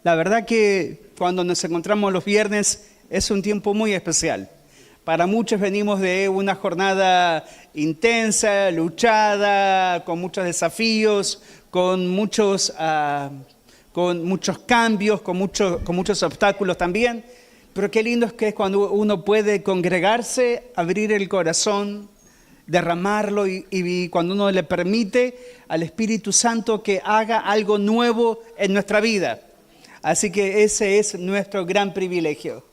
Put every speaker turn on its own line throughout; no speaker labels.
La verdad que cuando nos encontramos los viernes es un tiempo muy especial. Para muchos venimos de una jornada intensa, luchada, con muchos desafíos, con muchos cambios, con muchos obstáculos también. Pero qué lindo es que es cuando uno puede congregarse, abrir el corazón, derramarlo y cuando uno le permite al Espíritu Santo que haga algo nuevo en nuestra vida. Así que ese es nuestro gran privilegio.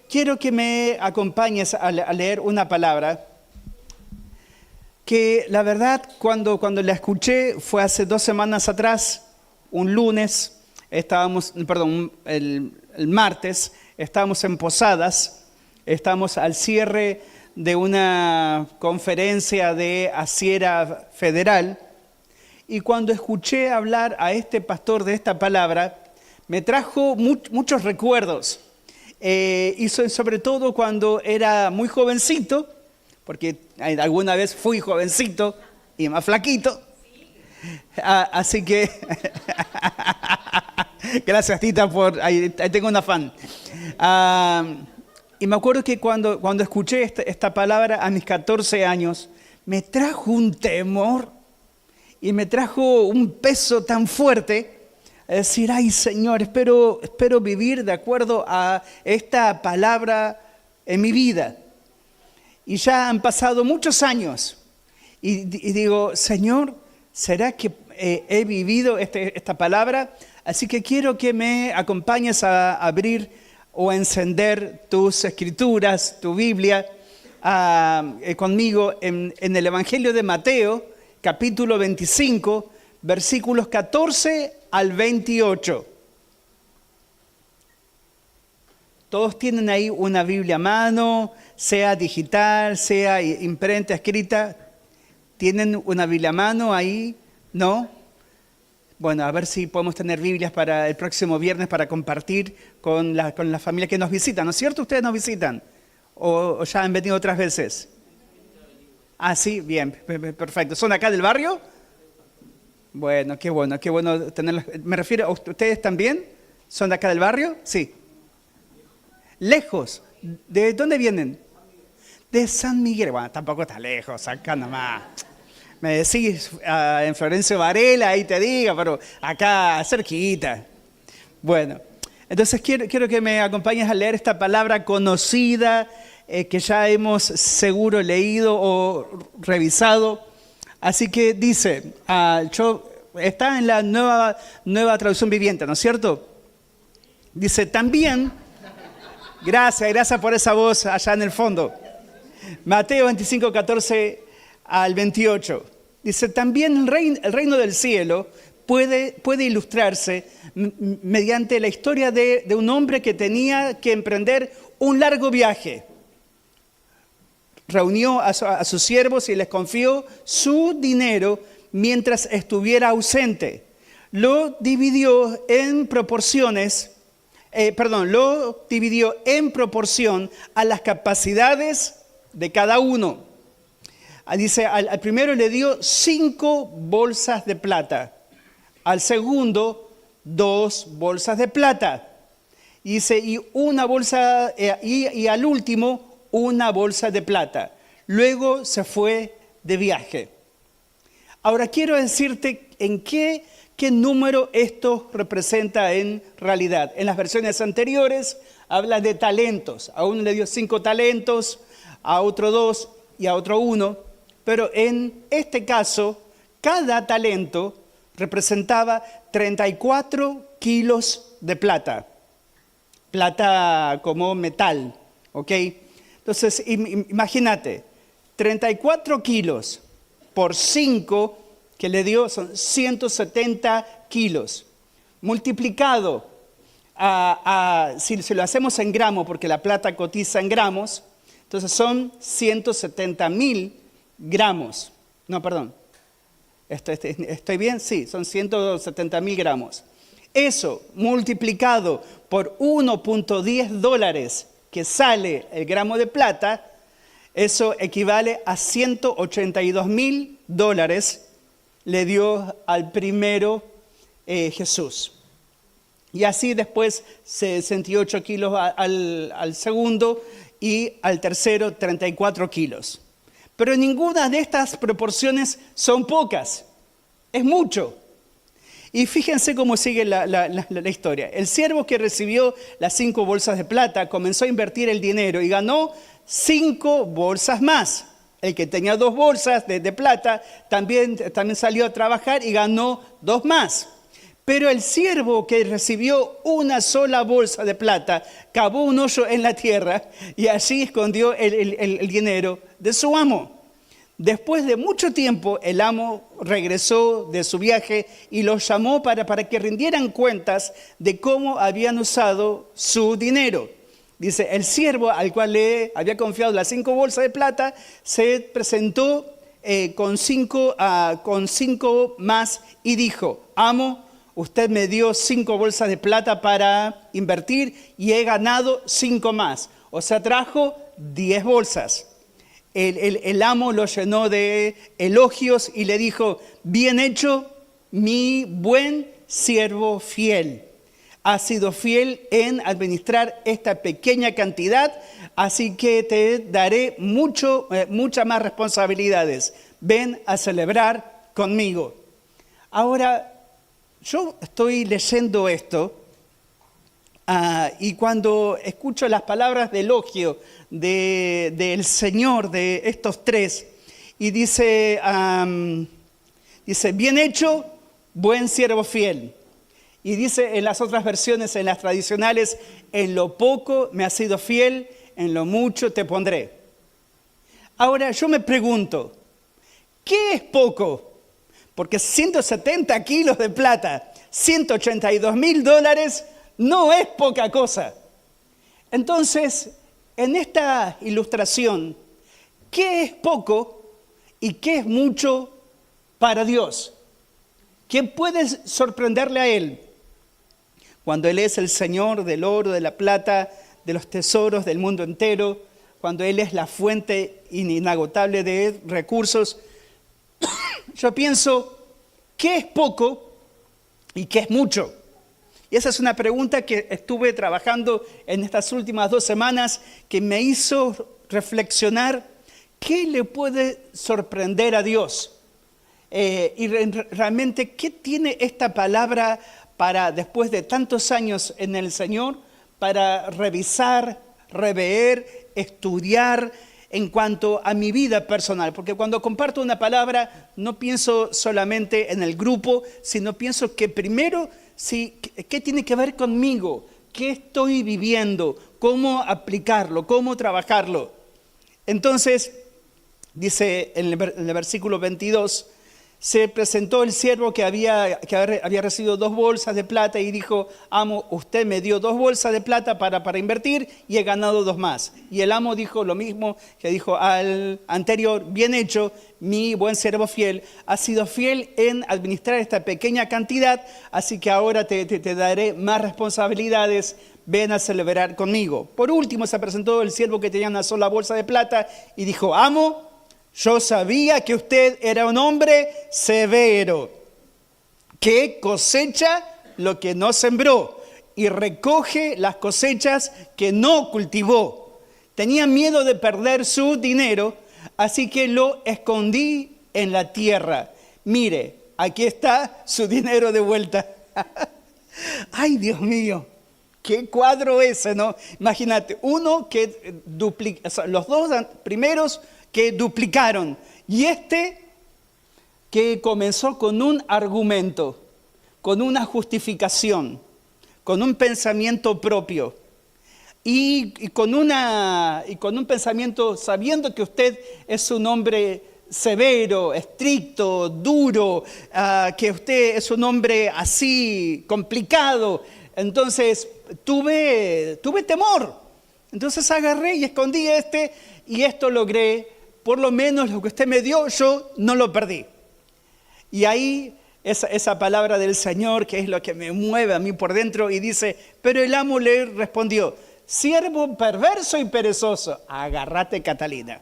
Quiero que me acompañes a leer una palabra que la verdad cuando la escuché fue hace 2 semanas atrás, un lunes, el martes, estábamos en Posadas, estábamos al cierre de una conferencia de Asiera Federal y cuando escuché hablar a este pastor de esta palabra, me trajo muchos recuerdos. Y sobre todo cuando era muy jovencito, porque alguna vez fui jovencito y más flaquito, así que gracias Tita ahí tengo una fan. Y me acuerdo que cuando escuché esta palabra a mis 14 años, me trajo un temor y me trajo un peso tan fuerte. Es decir, ay Señor, espero vivir de acuerdo a esta palabra en mi vida. Y ya han pasado muchos años. Y digo, Señor, ¿será que he vivido esta palabra? Así que quiero que me acompañes a abrir o a encender tus escrituras, tu Biblia, conmigo en el Evangelio de Mateo, capítulo 25, versículos 14 al 28. Todos tienen ahí una Biblia a mano, sea digital, sea imprenta, escrita. ¿Tienen una Biblia a mano ahí? ¿No? Bueno, a ver si podemos tener Biblias para el próximo viernes para compartir con la familia que nos visita. ¿No es cierto? ¿Ustedes nos visitan? ¿O ya han venido otras veces? Ah, sí, bien, perfecto. ¿Son acá del barrio? Bueno tenerlos. Me refiero a ustedes también. ¿Son de acá del barrio? Sí. ¿Lejos? ¿De dónde vienen? De San Miguel. Bueno, tampoco está lejos, acá nomás. Me decís en Florencio Varela, ahí te diga, pero acá cerquita. Bueno, entonces quiero que me acompañes a leer esta palabra conocida que ya hemos seguro leído o revisado. Así que dice, está en la nueva traducción viviente, ¿no es cierto? Dice, también, gracias por esa voz allá en el fondo. Mateo 25, 14 al 28. Dice, también el reino del cielo puede ilustrarse mediante la historia de un hombre que tenía que emprender un largo viaje. Reunió a sus siervos y les confió su dinero mientras estuviera ausente. Lo dividió en proporción a las capacidades de cada uno. Dice, al primero le dio 5 bolsas de plata, al segundo 2 bolsas de plata. Dice, y al último 1 bolsa de plata. Luego se fue de viaje. Ahora quiero decirte en qué número esto representa en realidad. En las versiones anteriores habla de talentos. A uno le dio 5 talentos, a otro 2 y a otro 1. Pero en este caso, cada talento representaba 34 kilos de plata. Plata como metal, ¿ok? Entonces, imagínate, 34 kilos por 5 que le dio son 170 kilos. Multiplicado, si lo hacemos en gramos, porque la plata cotiza en gramos, entonces son 170.000 gramos. No, perdón. ¿Estoy bien? Sí, son 170.000 gramos. Eso multiplicado por $1.10 que sale el gramo de plata, eso equivale a $182.000 le dio al primero Jesús. Y así después 68 kilos al segundo y al tercero 34 kilos. Pero ninguna de estas proporciones son pocas, es mucho. Y fíjense cómo sigue la historia. El siervo que recibió las 5 bolsas de plata comenzó a invertir el dinero y ganó 5 bolsas más. El que tenía 2 bolsas de plata también salió a trabajar y ganó 2 más. Pero el siervo que recibió una sola bolsa de plata cavó un hoyo en la tierra y allí escondió el dinero de su amo. Después de mucho tiempo, el amo regresó de su viaje y los llamó para que rindieran cuentas de cómo habían usado su dinero. Dice, el siervo al cual le había confiado las 5 bolsas de plata se presentó con 5 más y dijo, amo, usted me dio 5 bolsas de plata para invertir y he ganado 5 más. O sea, trajo 10 bolsas. El amo lo llenó de elogios y le dijo, bien hecho, mi buen siervo fiel. Has sido fiel en administrar esta pequeña cantidad, así que te daré muchas más responsabilidades. Ven a celebrar conmigo. Ahora, yo estoy leyendo esto y cuando escucho las palabras de elogio del Señor de estos 3, y dice, bien hecho, buen siervo fiel. Y dice en las otras versiones, en las tradicionales, en lo poco me has sido fiel, en lo mucho te pondré. Ahora yo me pregunto, ¿qué es poco? Porque 170 kilos de plata, $182,000, no es poca cosa. Entonces, en esta ilustración, ¿qué es poco y qué es mucho para Dios? ¿Qué puede sorprenderle a Él? Cuando Él es el Señor del oro, de la plata, de los tesoros del mundo entero, cuando Él es la fuente inagotable de recursos, yo pienso, ¿qué es poco y qué es mucho? Y esa es una pregunta que estuve trabajando en estas últimas 2 semanas que me hizo reflexionar qué le puede sorprender a Dios. Y realmente, ¿qué tiene esta palabra para, después de tantos años en el Señor, para revisar, rever, estudiar en cuanto a mi vida personal? Porque cuando comparto una palabra, no pienso solamente en el grupo, sino pienso que primero, sí, ¿qué tiene que ver conmigo? ¿Qué estoy viviendo? ¿Cómo aplicarlo? ¿Cómo trabajarlo? Entonces, dice en el versículo 22, se presentó el siervo que había recibido 2 bolsas de plata y dijo, amo, usted me dio 2 bolsas de plata para invertir y he ganado 2 más. Y el amo dijo lo mismo que dijo al anterior, bien hecho, mi buen siervo fiel, has sido fiel en administrar esta pequeña cantidad, así que ahora te daré más responsabilidades, ven a celebrar conmigo. Por último se presentó el siervo que tenía una sola bolsa de plata y dijo, amo, yo sabía que usted era un hombre severo, que cosecha lo que no sembró y recoge las cosechas que no cultivó. Tenía miedo de perder su dinero, así que lo escondí en la tierra. Mire, aquí está su dinero de vuelta. Ay, Dios mío, qué cuadro ese, ¿no? Imagínate, uno que duplica, o sea, los 2 primeros que duplicaron, y este que comenzó con un argumento, con una justificación, con un pensamiento propio, y con un pensamiento sabiendo que usted es un hombre severo, estricto, duro, que usted es un hombre así complicado. Entonces tuve temor. Entonces agarré y escondí y esto logré. Por lo menos lo que usted me dio, yo no lo perdí. Y ahí esa palabra del Señor, que es lo que me mueve a mí por dentro, y dice, pero el amo le respondió, siervo perverso y perezoso, agárrate, Catalina.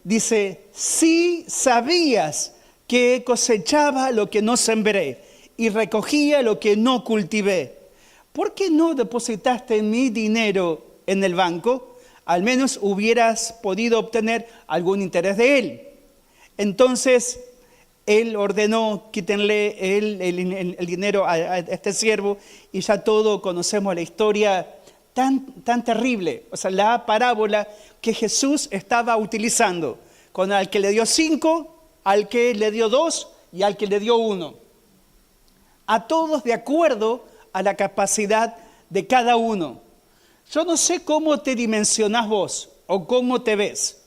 Dice, sí sabías que cosechaba lo que no sembré y recogía lo que no cultivé. ¿Por qué no depositaste mi dinero en el banco? Al menos hubieras podido obtener algún interés de él. Entonces él ordenó, quítenle el dinero a este siervo, y ya todos conocemos la historia tan terrible. O sea, la parábola que Jesús estaba utilizando con al que le dio 5, al que le dio 2 y al que le dio 1. A todos de acuerdo a la capacidad de cada uno. Yo no sé cómo te dimensionás vos, o cómo te ves,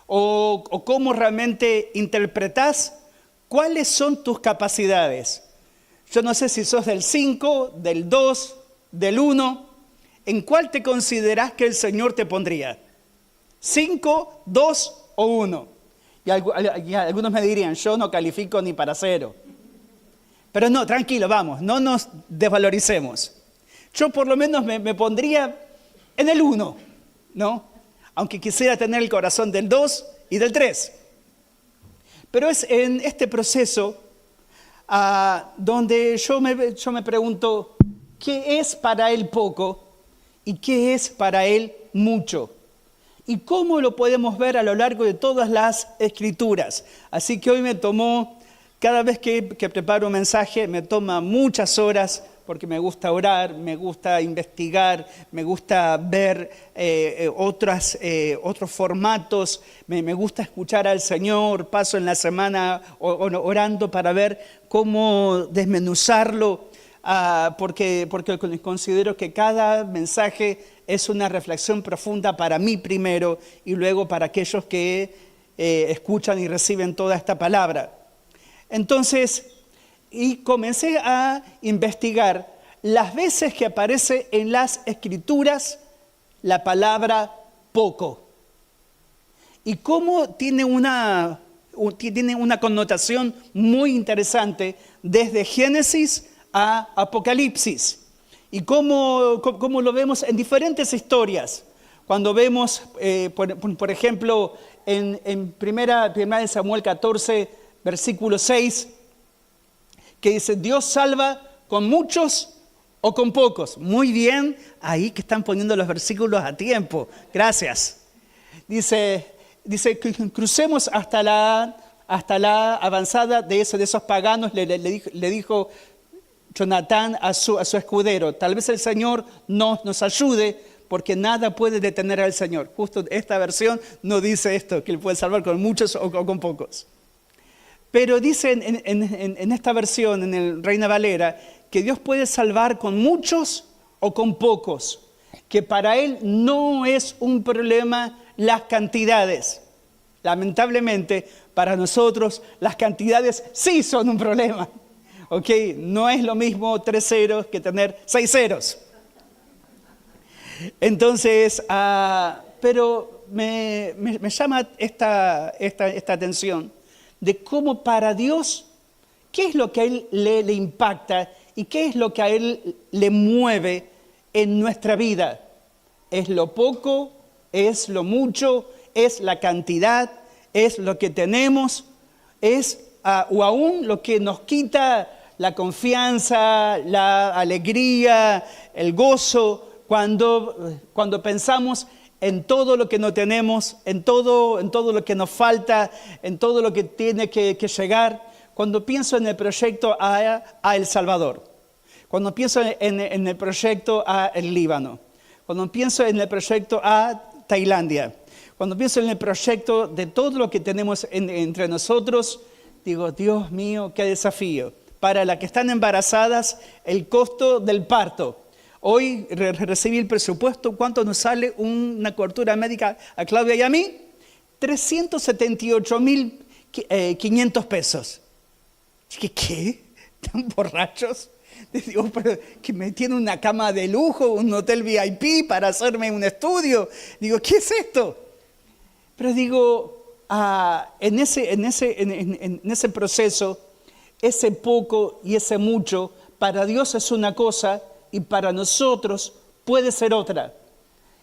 o cómo realmente interpretás cuáles son tus capacidades. Yo no sé si sos del 5, del 2, del 1. ¿En cuál te considerás que el Señor te pondría? ¿5, 2 o 1? Y algunos me dirían, yo no califico ni para 0. Pero no, tranquilo, vamos, no nos desvaloricemos. Yo por lo menos me pondría en el 1, ¿no? Aunque quisiera tener el corazón del 2 y del 3. Pero es en este proceso donde yo me pregunto, ¿qué es para él poco y qué es para él mucho? ¿Y cómo lo podemos ver a lo largo de todas las Escrituras? Así que hoy me tomó, cada vez que preparo un mensaje, me toma muchas horas, porque me gusta orar, me gusta investigar, me gusta ver otros formatos, me gusta escuchar al Señor, paso en la semana orando para ver cómo desmenuzarlo, porque considero que cada mensaje es una reflexión profunda para mí primero y luego para aquellos que escuchan y reciben toda esta palabra. Entonces, y comencé a investigar las veces que aparece en las Escrituras la palabra poco. Y cómo tiene una connotación muy interesante desde Génesis a Apocalipsis. Y cómo lo vemos en diferentes historias. Cuando vemos, por ejemplo, en primera de Samuel 14, versículo 6, que dice, Dios salva con muchos o con pocos. Muy bien, ahí que están poniendo los versículos a tiempo. Gracias. Dice crucemos hasta la avanzada de esos paganos, le dijo Jonatán a su escudero. Tal vez el Señor nos ayude, porque nada puede detener al Señor. Justo esta versión no dice esto, que Él puede salvar con muchos o con pocos. Pero dice en esta versión, en el Reina Valera, que Dios puede salvar con muchos o con pocos, que para Él no es un problema las cantidades. Lamentablemente, para nosotros las cantidades sí son un problema. ¿Ok? No es lo mismo 3 ceros que tener 6 ceros. Entonces, pero me llama esta atención de cómo para Dios, qué es lo que a Él le impacta y qué es lo que a Él le mueve en nuestra vida. ¿Es lo poco? ¿Es lo mucho? ¿Es la cantidad? ¿Es lo que tenemos? ¿Es o aún lo que nos quita la confianza, la alegría, el gozo, cuando pensamos en todo lo que no tenemos, en todo lo que nos falta, en todo lo que tiene que llegar? Cuando pienso en el proyecto a El Salvador, cuando pienso en el proyecto a el Líbano, cuando pienso en el proyecto a Tailandia, cuando pienso en el proyecto de todo lo que tenemos entre nosotros, digo, Dios mío, qué desafío. Para las que están embarazadas, el costo del parto. Hoy recibí el presupuesto. ¿Cuánto nos sale una cobertura médica a Claudia y a mí? 378.500 pesos. ¿Qué? ¿Tan borrachos? Digo, pero que me tiene una cama de lujo, un hotel VIP para hacerme un estudio. Digo, ¿qué es esto? Pero digo, en ese proceso, ese poco y ese mucho, para Dios es una cosa y para nosotros puede ser otra.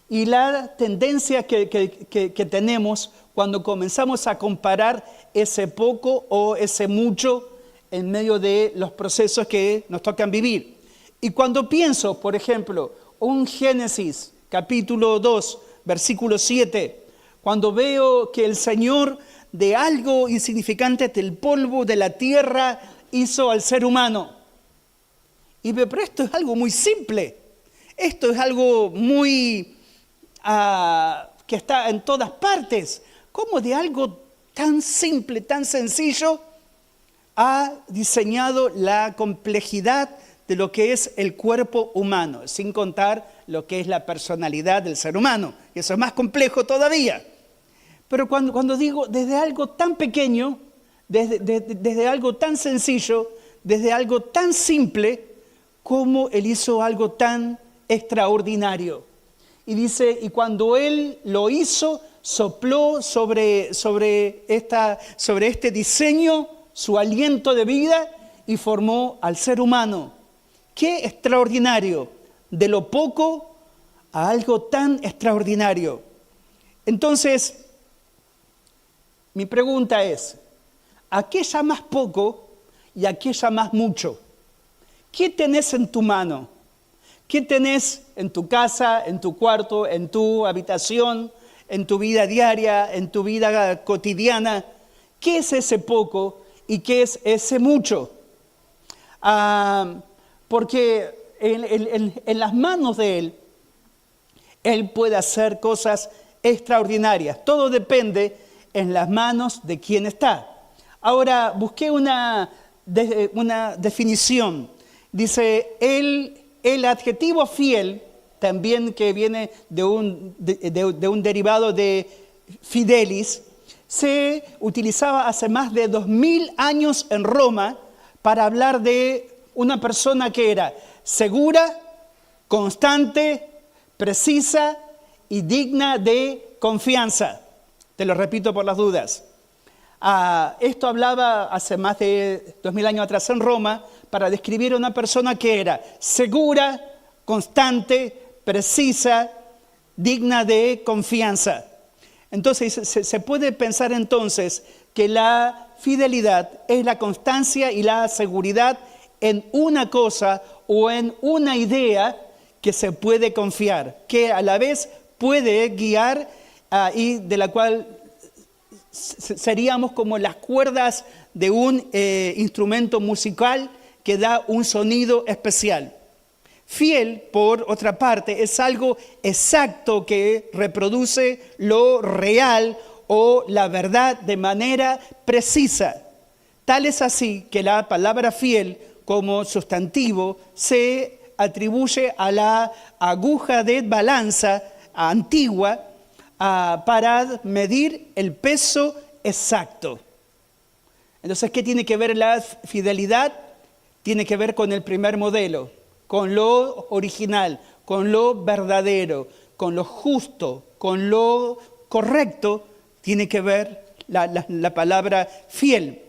Y la tendencia que tenemos cuando comenzamos a comparar ese poco o ese mucho en medio de los procesos que nos tocan vivir. Y cuando pienso, por ejemplo, un Génesis capítulo 2, versículo 7, cuando veo que el Señor de algo insignificante del polvo de la tierra hizo al ser humano. Y veo, pero esto es algo muy simple, esto es algo muy que está en todas partes. ¿Cómo de algo tan simple, tan sencillo, ha diseñado la complejidad de lo que es el cuerpo humano, sin contar lo que es la personalidad del ser humano? Y eso es más complejo todavía. Pero cuando digo desde algo tan pequeño, desde algo tan sencillo, desde algo tan simple, cómo Él hizo algo tan extraordinario. Y dice, y cuando Él lo hizo, sopló sobre este diseño su aliento de vida y formó al ser humano. ¡Qué extraordinario! De lo poco a algo tan extraordinario. Entonces, mi pregunta es, ¿a qué llamas poco y a qué llamas mucho? ¿Qué tenés en tu mano? ¿Qué tenés en tu casa, en tu cuarto, en tu habitación, en tu vida diaria, en tu vida cotidiana? ¿Qué es ese poco y qué es ese mucho? Porque en las manos de Él puede hacer cosas extraordinarias. Todo depende en las manos de quien está. Ahora, busqué una definición. Dice, el adjetivo fiel, también que viene de un derivado de fidelis, se utilizaba hace más de 2000 años en Roma para hablar de una persona que era segura, constante, precisa y digna de confianza. Te lo repito por las dudas. Esto hablaba hace más de 2000 años atrás en Roma para describir a una persona que era segura, constante, precisa, digna de confianza. Entonces se puede pensar entonces que la fidelidad es la constancia y la seguridad en una cosa o en una idea que se puede confiar, que a la vez puede guiar y de la cual seríamos como las cuerdas de un instrumento musical que da un sonido especial. Fiel, por otra parte, es algo exacto que reproduce lo real o la verdad de manera precisa. Tal es así que la palabra fiel como sustantivo se atribuye a la aguja de balanza antigua para medir el peso exacto. Entonces, ¿qué tiene que ver la fidelidad? Tiene que ver con el primer modelo, con lo original, con lo verdadero, con lo justo, con lo correcto. Tiene que ver la palabra fiel.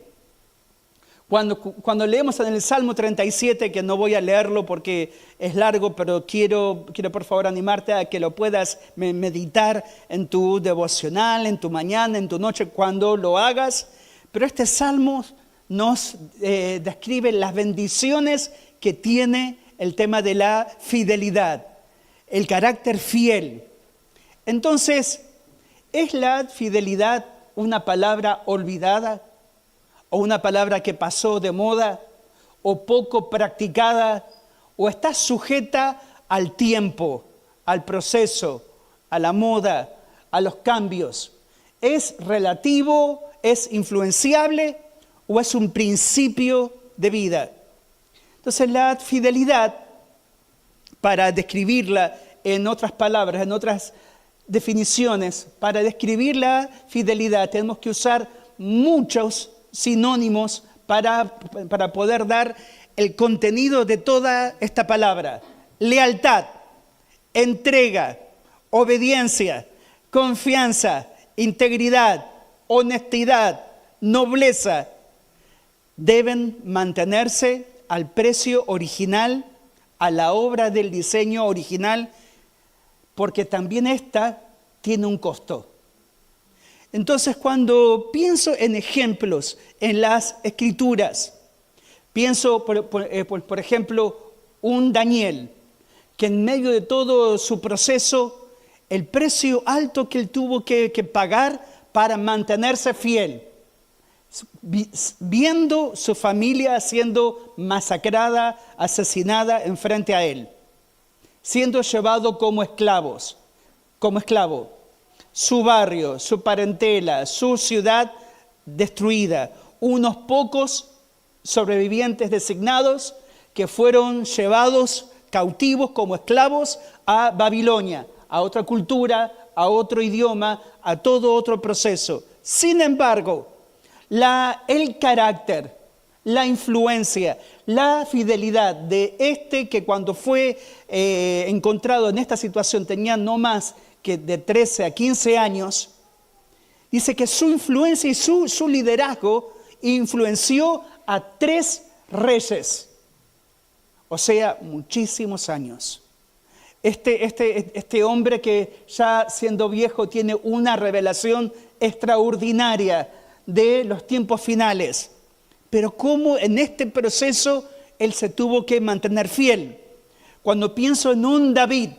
Cuando leemos en el Salmo 37, que no voy a leerlo porque es largo, pero quiero por favor animarte a que lo puedas meditar en tu devocional, en tu mañana, en tu noche, cuando lo hagas. Pero este Salmo nos describe las bendiciones que tiene el tema de la fidelidad, el carácter fiel. Entonces, ¿es la fidelidad una palabra olvidada? ¿O una palabra que pasó de moda? ¿O poco practicada? ¿O está sujeta al tiempo, al proceso, a la moda, a los cambios? ¿Es relativo? ¿Es influenciable? ¿O es un principio de vida? Entonces la fidelidad, para describirla en otras palabras, en otras definiciones, para describir la fidelidad tenemos que usar muchos sinónimos para poder dar el contenido de toda esta palabra. Lealtad, entrega, obediencia, confianza, integridad, honestidad, nobleza, deben mantenerse al precio original, a la obra del diseño original, porque también esta tiene un costo. Entonces, cuando pienso en ejemplos en las Escrituras, Pienso, por ejemplo, un Daniel, que en medio de todo su proceso, el precio alto que él tuvo que pagar para mantenerse fiel, viendo su familia siendo masacrada, asesinada enfrente a él, siendo llevado como esclavo, su barrio, su parentela, su ciudad destruida, unos pocos sobrevivientes designados que fueron llevados cautivos como esclavos a Babilonia, a otra cultura, a otro idioma, a todo otro proceso. Sin embargo, el carácter, la influencia, la fidelidad de que cuando fue encontrado en esta situación tenía no más que de 13 a 15 años, dice que su influencia y su liderazgo influenció a 3 reyes, o sea, muchísimos años. Este hombre que ya siendo viejo tiene una revelación extraordinaria de los tiempos finales, pero cómo en este proceso él se tuvo que mantener fiel. Cuando pienso en un David,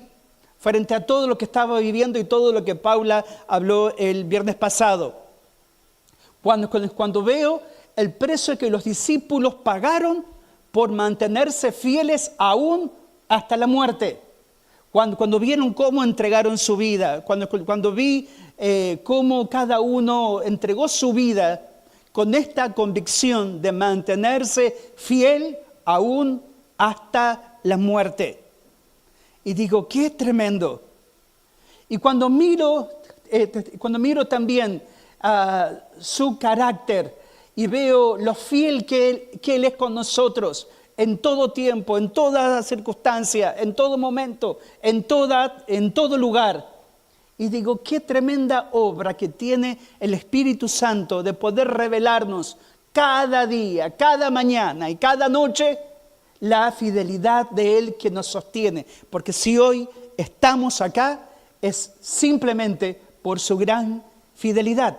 frente a todo lo que estaba viviendo y todo lo que Paula habló el viernes pasado, cuando veo el precio que los discípulos pagaron por mantenerse fieles aún hasta la muerte, cuando vieron cómo entregaron su vida, cuando vi cómo cada uno entregó su vida con esta convicción de mantenerse fiel aún hasta la muerte. Y digo, qué tremendo. Y cuando miro también su carácter y veo lo fiel que Él es con nosotros en todo tiempo, en toda circunstancia, en todo momento, en todo lugar. Y digo, qué tremenda obra que tiene el Espíritu Santo de poder revelarnos cada día, cada mañana y cada noche la fidelidad de Él que nos sostiene. Porque si hoy estamos acá es simplemente por su gran fidelidad.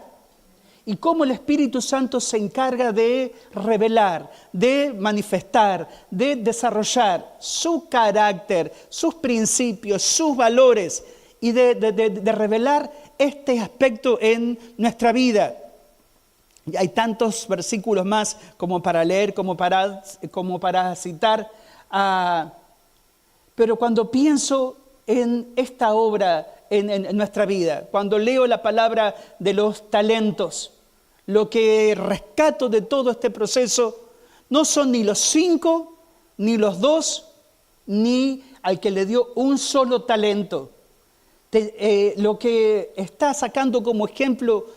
Y cómo el Espíritu Santo se encarga de revelar, de manifestar, de desarrollar su carácter, sus principios, sus valores y de revelar este aspecto en nuestra vida. Y hay tantos versículos más como para leer, como para citar. Pero cuando pienso en esta obra en nuestra vida, cuando leo la palabra de los talentos, lo que rescato de todo este proceso no son ni los 5, ni los 2, ni al que le dio un solo talento. Lo que está sacando como ejemplo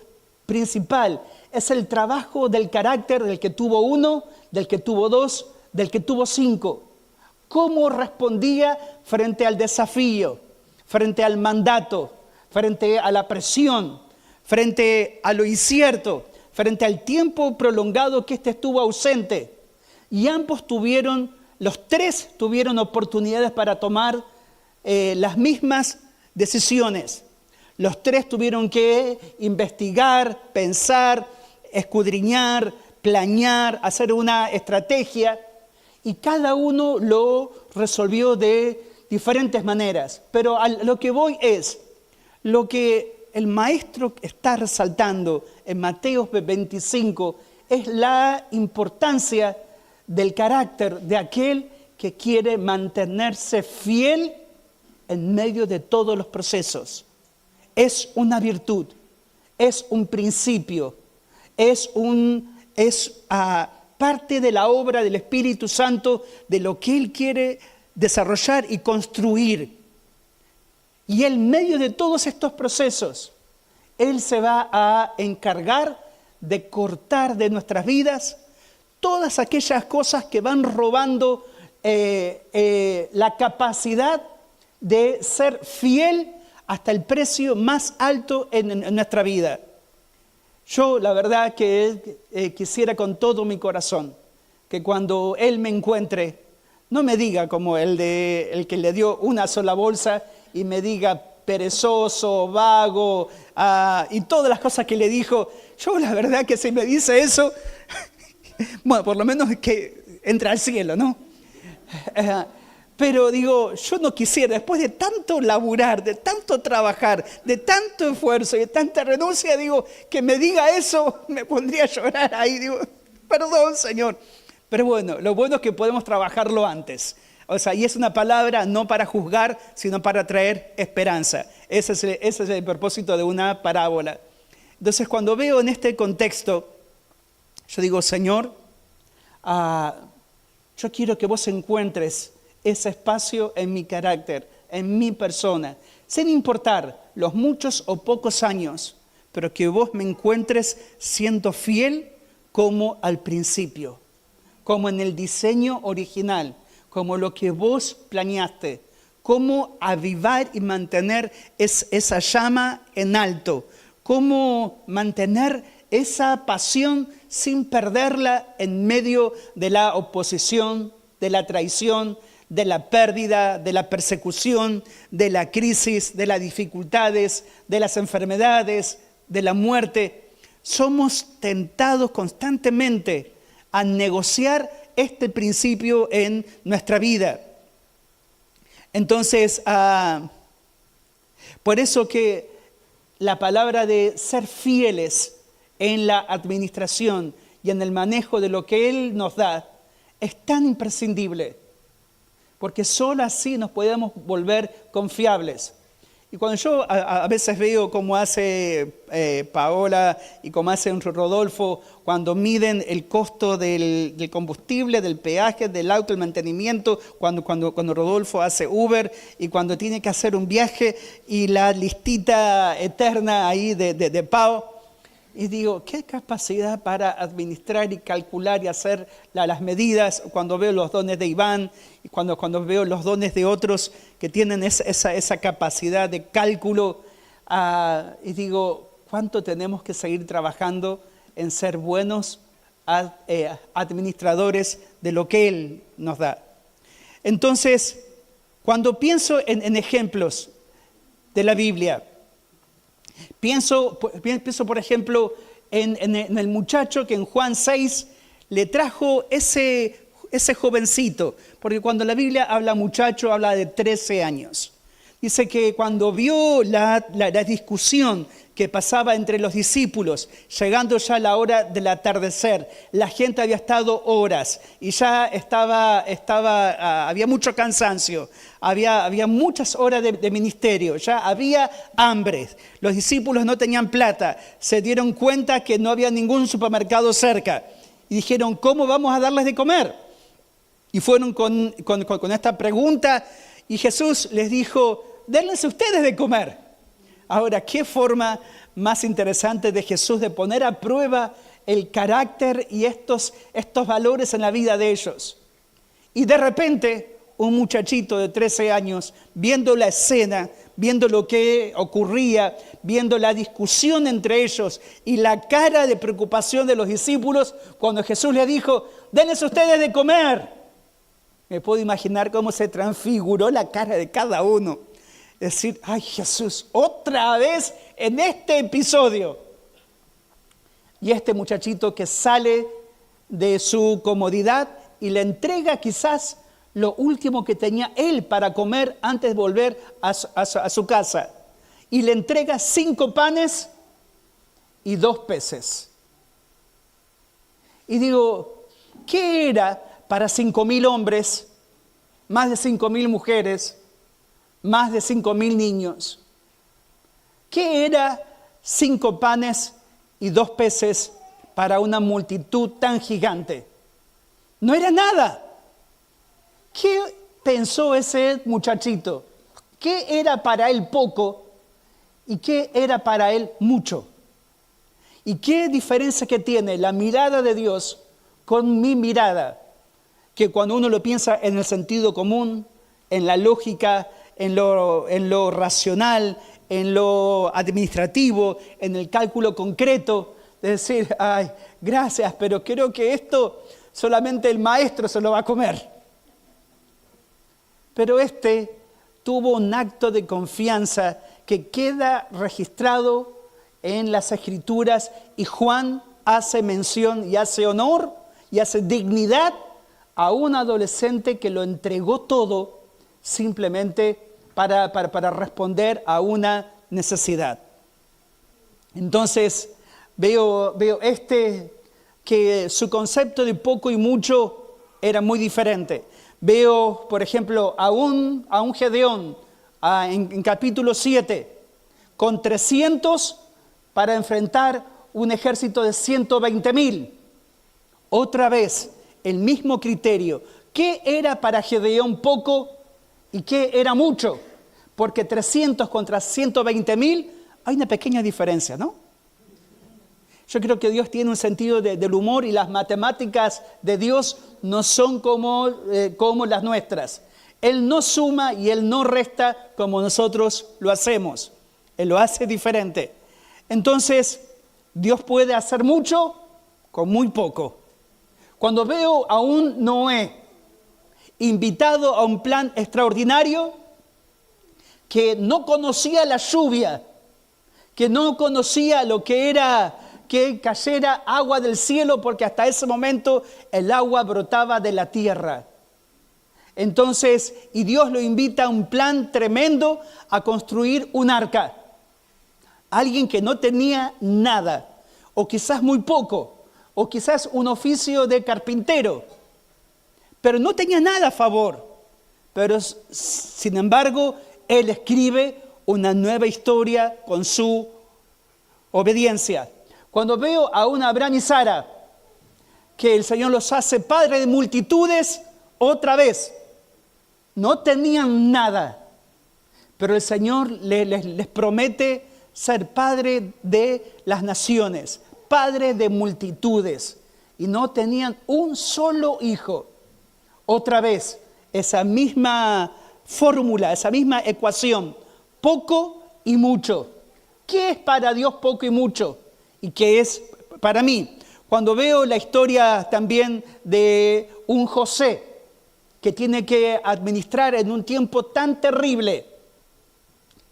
principal es el trabajo del carácter del que tuvo 1, del que tuvo 2, del que tuvo 5. Cómo respondía frente al desafío, frente al mandato, frente a la presión, frente a lo incierto, frente al tiempo prolongado que estuvo ausente. Y los 3 tuvieron oportunidades para tomar las mismas decisiones. Los 3 tuvieron que investigar, pensar, escudriñar, planear, hacer una estrategia, y cada uno lo resolvió de diferentes maneras. Pero a lo que voy es, lo que el maestro está resaltando en Mateo 25 es la importancia del carácter de aquel que quiere mantenerse fiel en medio de todos los procesos. Es una virtud, es un principio, es parte de la obra del Espíritu Santo, de lo que Él quiere desarrollar y construir. Y en medio de todos estos procesos, Él se va a encargar de cortar de nuestras vidas todas aquellas cosas que van robando la capacidad de ser fiel hasta el precio más alto en nuestra vida. Yo la verdad que quisiera con todo mi corazón que cuando Él me encuentre, no me diga como el que le dio una sola bolsa y me diga perezoso, vago, y todas las cosas que le dijo. Yo la verdad que si me dice eso, bueno, por lo menos que entra al cielo, ¿no? Pero digo, yo no quisiera, después de tanto laburar, de tanto trabajar, de tanto esfuerzo y de tanta renuncia, digo, que me diga eso, me pondría a llorar ahí, digo, perdón, Señor. Pero bueno, lo bueno es que podemos trabajarlo antes. O sea, y es una palabra no para juzgar, sino para traer esperanza. Ese es el propósito de una parábola. Entonces, cuando veo en este contexto, yo digo, Señor, yo quiero que vos encuentres ese espacio en mi carácter, en mi persona, sin importar los muchos o pocos años, pero que vos me encuentres siendo fiel como al principio, como en el diseño original, como lo que vos planeaste, cómo avivar y mantener esa llama en alto, cómo mantener esa pasión sin perderla en medio de la oposición, de la traición, de la pérdida, de la persecución, de la crisis, de las dificultades, de las enfermedades, de la muerte. Somos tentados constantemente a negociar este principio en nuestra vida. Entonces, por eso que la palabra de ser fieles en la administración y en el manejo de lo que Él nos da es tan imprescindible, porque solo así nos podemos volver confiables. Y cuando yo a veces veo cómo hace Paola y cómo hace Rodolfo, cuando miden el costo del combustible, del peaje, del auto, el mantenimiento, cuando Rodolfo hace Uber y cuando tiene que hacer un viaje y la listita eterna ahí de Pao, y digo, qué capacidad para administrar y calcular y hacer las medidas. Cuando veo los dones de Iván y cuando veo los dones de otros que tienen esa capacidad de cálculo, y digo, ¿cuánto tenemos que seguir trabajando en ser buenos administradores de lo que Él nos da? Entonces, cuando pienso en ejemplos de la Biblia, pienso por ejemplo, en el muchacho que en Juan 6 le trajo ese jovencito, porque cuando la Biblia habla muchacho, habla de 13 años. Dice que cuando vio la discusión que pasaba entre los discípulos, llegando ya la hora del atardecer, la gente había estado horas y ya había mucho cansancio, había muchas horas de ministerio, ya había hambre, los discípulos no tenían plata, se dieron cuenta que no había ningún supermercado cerca y dijeron, ¿cómo vamos a darles de comer? Y fueron con esta pregunta y Jesús les dijo, denles ustedes de comer. Ahora, ¿qué forma más interesante de Jesús de poner a prueba el carácter y estos valores en la vida de ellos? Y de repente, un muchachito de 13 años, viendo la escena, viendo lo que ocurría, viendo la discusión entre ellos y la cara de preocupación de los discípulos, cuando Jesús les dijo, denles ustedes de comer. Me puedo imaginar cómo se transfiguró la cara de cada uno. Decir, ay Jesús, otra vez en este episodio. Y este muchachito que sale de su comodidad y le entrega quizás lo último que tenía él para comer antes de volver a su casa. Y le entrega 5 panes y 2 peces. Y digo, ¿qué era para 5,000 hombres, más de 5,000 mujeres, más de 5,000 niños? ¿Qué era 5 panes y 2 peces para una multitud tan gigante? No era nada. ¿Qué pensó ese muchachito? ¿Qué era para él poco y qué era para él mucho? ¿Y qué diferencia que tiene la mirada de Dios con mi mirada? Que cuando uno lo piensa en el sentido común, en la lógica, en lo racional, en lo administrativo, en el cálculo concreto, de decir, ay, gracias, pero creo que esto solamente el maestro se lo va a comer. Pero tuvo un acto de confianza que queda registrado en las Escrituras y Juan hace mención y hace honor y hace dignidad a un adolescente que lo entregó todo simplemente para responder a una necesidad. Entonces veo que su concepto de poco y mucho era muy diferente. Veo, por ejemplo, a un Gedeón en capítulo 7, con 300 para enfrentar un ejército de 120,000. Otra vez, el mismo criterio. ¿Qué era para Gedeón poco y qué era mucho? Porque 300 contra 120,000, hay una pequeña diferencia, ¿no? Yo creo que Dios tiene un sentido del humor y las matemáticas de Dios no son como las nuestras. Él no suma y Él no resta como nosotros lo hacemos. Él lo hace diferente. Entonces, Dios puede hacer mucho con muy poco. Cuando veo a un Noé invitado a un plan extraordinario, que no conocía la lluvia, que no conocía lo que era que cayera agua del cielo, porque hasta ese momento el agua brotaba de la tierra. Entonces, y Dios lo invita a un plan tremendo a construir un arca. Alguien que no tenía nada, o quizás muy poco, o quizás un oficio de carpintero, pero no tenía nada a favor. Pero sin embargo, él escribe una nueva historia con su obediencia. Cuando veo a un Abraham y Sara, que el Señor los hace padres de multitudes, otra vez, no tenían nada, pero el Señor les promete ser padre de las naciones, padre de multitudes, y no tenían un solo hijo. Otra vez, esa misma fórmula, esa misma ecuación, poco y mucho. ¿Qué es para Dios poco y mucho? ¿Y qué es para mí? Cuando veo la historia también de un José que tiene que administrar en un tiempo tan terrible,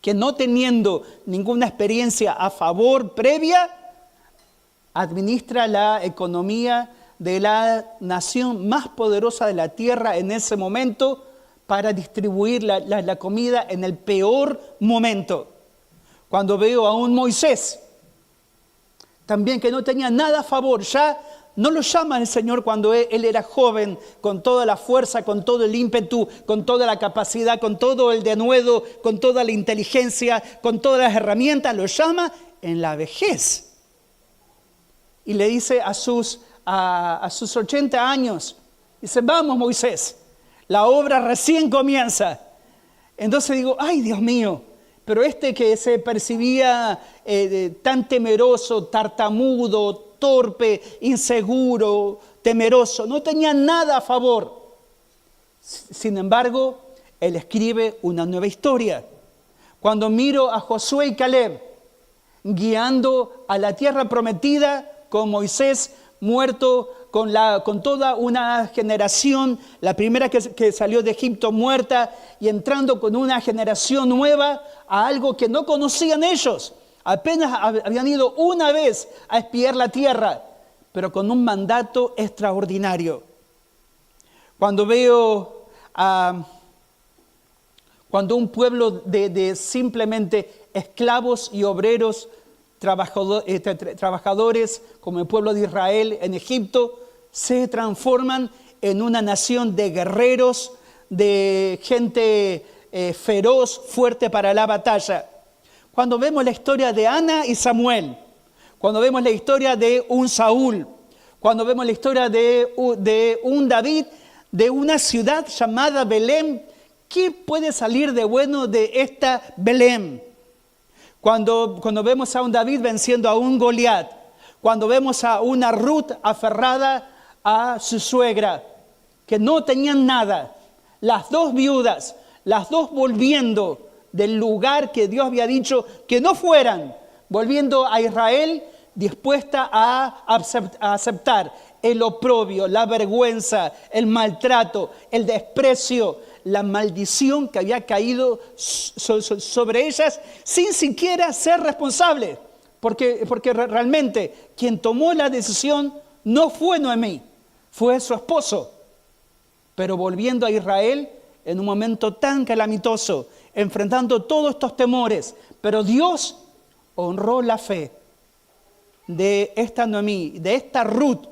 que no teniendo ninguna experiencia a favor previa, administra la economía de la nación más poderosa de la tierra en ese momento para distribuir la comida en el peor momento. Cuando veo a un Moisés, también que no tenía nada a favor, ya no lo llama el Señor cuando él era joven, con toda la fuerza, con todo el ímpetu, con toda la capacidad, con todo el denuedo, con toda la inteligencia, con todas las herramientas, lo llama en la vejez. Y le dice a sus 80 años, dice, vamos Moisés, la obra recién comienza. Entonces digo, ay Dios mío, pero que se percibía tan temeroso, tartamudo, torpe, inseguro, temeroso, no tenía nada a favor. Sin embargo, él escribe una nueva historia. Cuando miro a Josué y Caleb guiando a la tierra prometida con Moisés muerto, con toda una generación, la primera que salió de Egipto muerta, y entrando con una generación nueva a algo que no conocían ellos. Apenas habían ido una vez a espiar la tierra, pero con un mandato extraordinario. Cuando veo cuando un pueblo de simplemente esclavos y obreros, trabajadores como el pueblo de Israel en Egipto, se transforman en una nación de guerreros, de gente feroz, fuerte para la batalla. Cuando vemos la historia de Ana y Samuel, cuando vemos la historia de un Saúl, cuando vemos la historia de un David, de una ciudad llamada Belén, ¿qué puede salir de bueno de esta Belén? Cuando vemos a un David venciendo a un Goliat, cuando vemos a una Ruth aferrada a su suegra, que no tenían nada, las dos viudas, las dos volviendo del lugar que Dios había dicho que no fueran, volviendo a Israel, dispuesta a aceptar el oprobio, la vergüenza, el maltrato, el desprecio, la maldición que había caído sobre ellas sin siquiera ser responsable, porque realmente quien tomó la decisión no fue Noemí, fue su esposo. pero volviendo a Israel en un momento tan calamitoso, enfrentando todos estos temores. Pero Dios honró la fe de esta Noemí, de esta Ruth,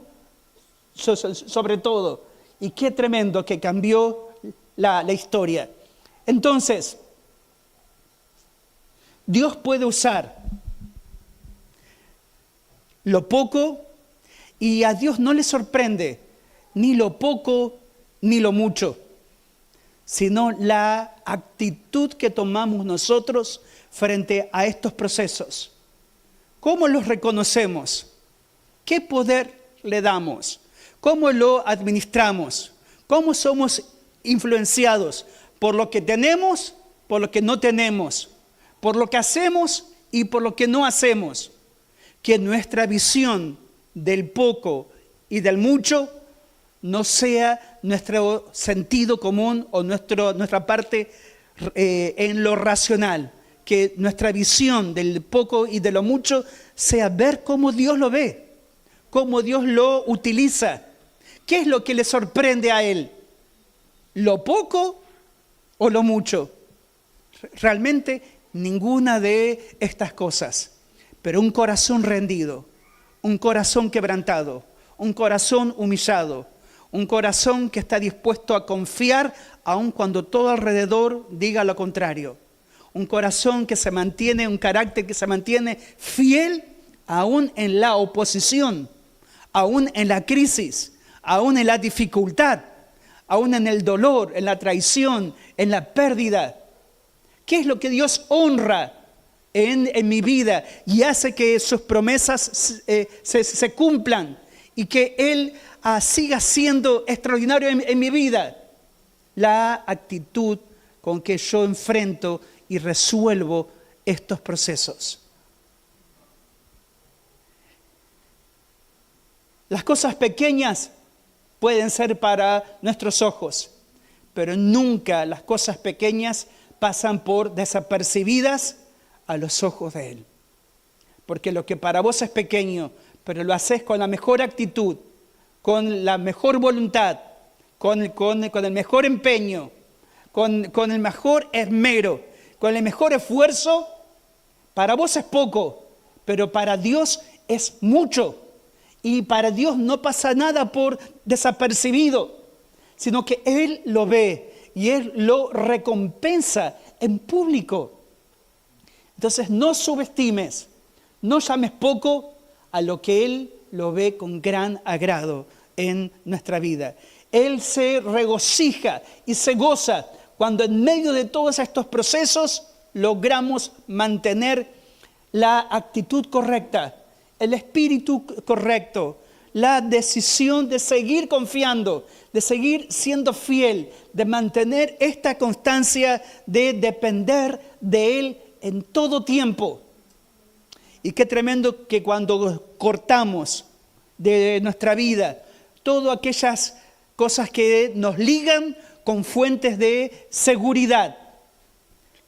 sobre todo. Y qué tremendo que cambió la historia. Entonces, Dios puede usar lo poco, y a Dios no le sorprende ni lo poco ni lo mucho, sino la actitud que tomamos nosotros frente a estos procesos. ¿Cómo los reconocemos? ¿Qué poder le damos? ¿Cómo lo administramos? ¿Cómo somos influenciados por lo que tenemos, por lo que no tenemos, por lo que hacemos y por lo que no hacemos? Que nuestra visión del poco y del mucho no sea nuestro sentido común o nuestra parte en lo racional. Que nuestra visión del poco y de lo mucho sea ver cómo Dios lo ve, cómo Dios lo utiliza. ¿Qué es lo que le sorprende a Él? ¿Lo poco o lo mucho? Realmente ninguna de estas cosas. Pero un corazón rendido, un corazón quebrantado, un corazón humillado, un corazón que está dispuesto a confiar aun cuando todo alrededor diga lo contrario. Un corazón que se mantiene, un carácter que se mantiene fiel aún en la oposición, aún en la crisis, aún en la dificultad, aún en el dolor, en la traición, en la pérdida. ¿Qué es lo que Dios honra en mi vida y hace que sus promesas se cumplan y que Él siga siendo extraordinario en mi vida? La actitud con que yo enfrento y resuelvo estos procesos. Las cosas pequeñas pueden ser para nuestros ojos, pero nunca las cosas pequeñas pasan por desapercibidas a los ojos de Él. Porque lo que para vos es pequeño, pero lo haces con la mejor actitud, con la mejor voluntad, con el mejor empeño, con el mejor esmero, con el mejor esfuerzo, para vos es poco, pero para Dios es mucho. Y para Dios no pasa nada por desapercibido, sino que Él lo ve y Él lo recompensa en público. Entonces no subestimes, no llames poco a lo que Él lo ve con gran agrado en nuestra vida. Él se regocija y se goza cuando en medio de todos estos procesos logramos mantener la actitud correcta, el espíritu correcto, la decisión de seguir confiando, de seguir siendo fiel, de mantener esta constancia de depender de Él en todo tiempo. Y qué tremendo que cuando cortamos de nuestra vida todas aquellas cosas que nos ligan con fuentes de seguridad.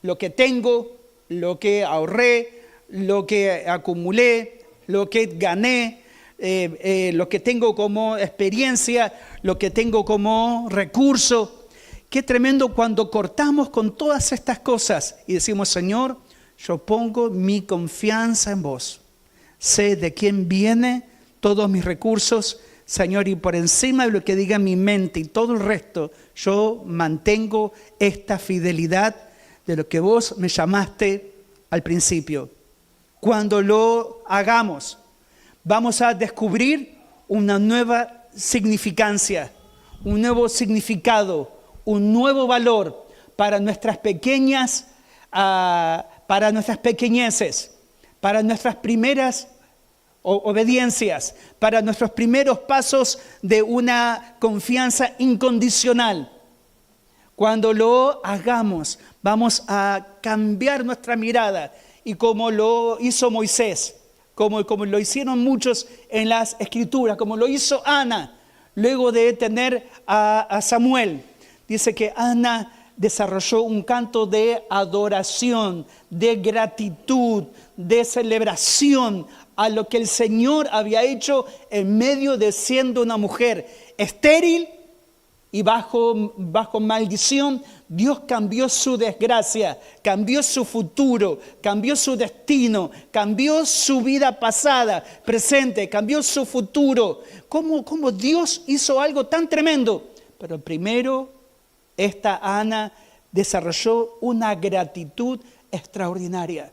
Lo que tengo, lo que ahorré, lo que acumulé, lo que gané, lo que tengo como experiencia, lo que tengo como recurso. Qué tremendo cuando cortamos con todas estas cosas y decimos, Señor, yo pongo mi confianza en vos. Sé de quién viene todos mis recursos, Señor, y por encima de lo que diga mi mente y todo el resto, yo mantengo esta fidelidad de lo que vos me llamaste al principio. Cuando lo hagamos, vamos a descubrir una nueva significancia, un nuevo significado, un nuevo valor para nuestras pequeñas, para nuestras pequeñeces, para nuestras primeras obediencias, para nuestros primeros pasos de una confianza incondicional. Cuando lo hagamos, vamos a cambiar nuestra mirada y como lo hizo Moisés, como lo hicieron muchos en las Escrituras, como lo hizo Ana, luego de tener a Samuel. Dice que Ana desarrolló un canto de adoración, de gratitud, de celebración a lo que el Señor había hecho en medio de siendo una mujer estéril, y bajo maldición, Dios cambió su desgracia, cambió su futuro, cambió su destino, cambió su vida pasada, presente, cambió su futuro. ¿Cómo Dios hizo algo tan tremendo? Pero primero, esta Ana desarrolló una gratitud extraordinaria,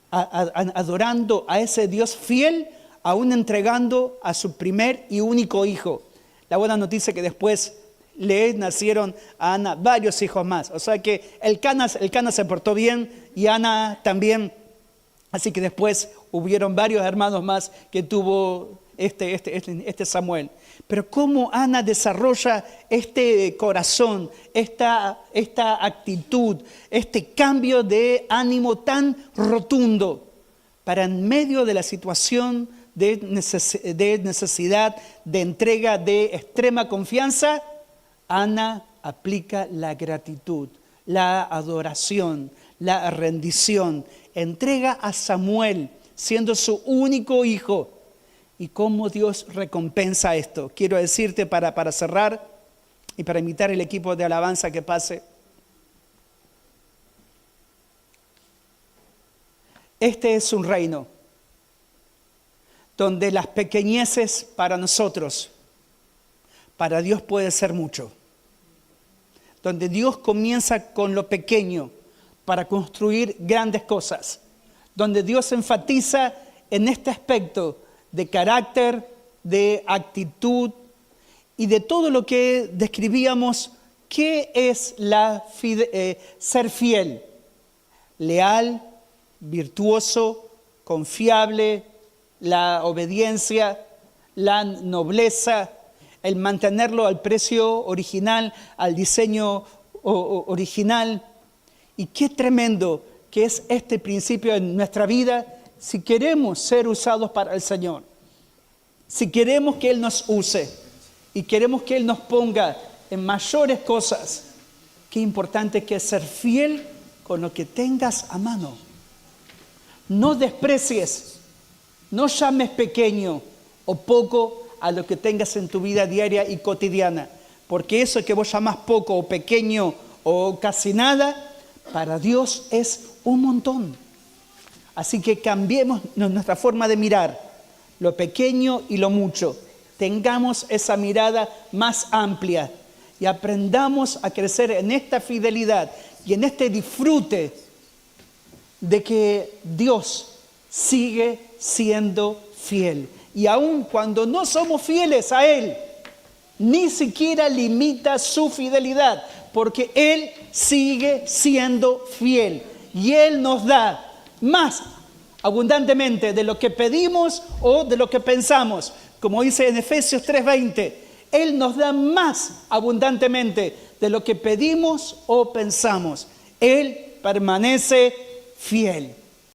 adorando a ese Dios fiel, aún entregando a su primer y único hijo. La buena noticia es que después le nacieron a Ana varios hijos más. O sea que el Cana se portó bien y Ana también. Así que después hubieron varios hermanos más que tuvo este Samuel. Pero cómo Ana desarrolla este corazón, esta actitud, este cambio de ánimo tan rotundo para en medio de la situación de necesidad, de entrega, de extrema confianza, Ana aplica la gratitud, la adoración, la rendición, entrega a Samuel, siendo su único hijo. ¿Y cómo Dios recompensa esto? Quiero decirte para cerrar y para invitar al equipo de alabanza que pase. Este es un reino donde las pequeñeces para nosotros, para Dios puede ser mucho. Donde Dios comienza con lo pequeño para construir grandes cosas. Donde Dios enfatiza en este aspecto de carácter, de actitud y de todo lo que describíamos, ¿qué es ser fiel? Leal, virtuoso, confiable, la obediencia, la nobleza, el mantenerlo al precio original, al diseño original. Y qué tremendo que es este principio en nuestra vida si queremos ser usados para el Señor. Si queremos que Él nos use y queremos que Él nos ponga en mayores cosas, qué importante que es ser fiel con lo que tengas a mano. No desprecies, no llames pequeño o poco a lo que tengas en tu vida diaria y cotidiana, porque eso que vos llamás poco o pequeño o casi nada, para Dios es un montón. Así que cambiemos nuestra forma de mirar lo pequeño y lo mucho. Tengamos esa mirada más amplia y aprendamos a crecer en esta fidelidad y en este disfrute de que Dios sigue siendo fiel. Y aun cuando no somos fieles a Él, ni siquiera limita su fidelidad, porque Él sigue siendo fiel. Y Él nos da más abundantemente de lo que pedimos o de lo que pensamos. Como dice en Efesios 3:20, Él nos da más abundantemente de lo que pedimos o pensamos. Él permanece fiel.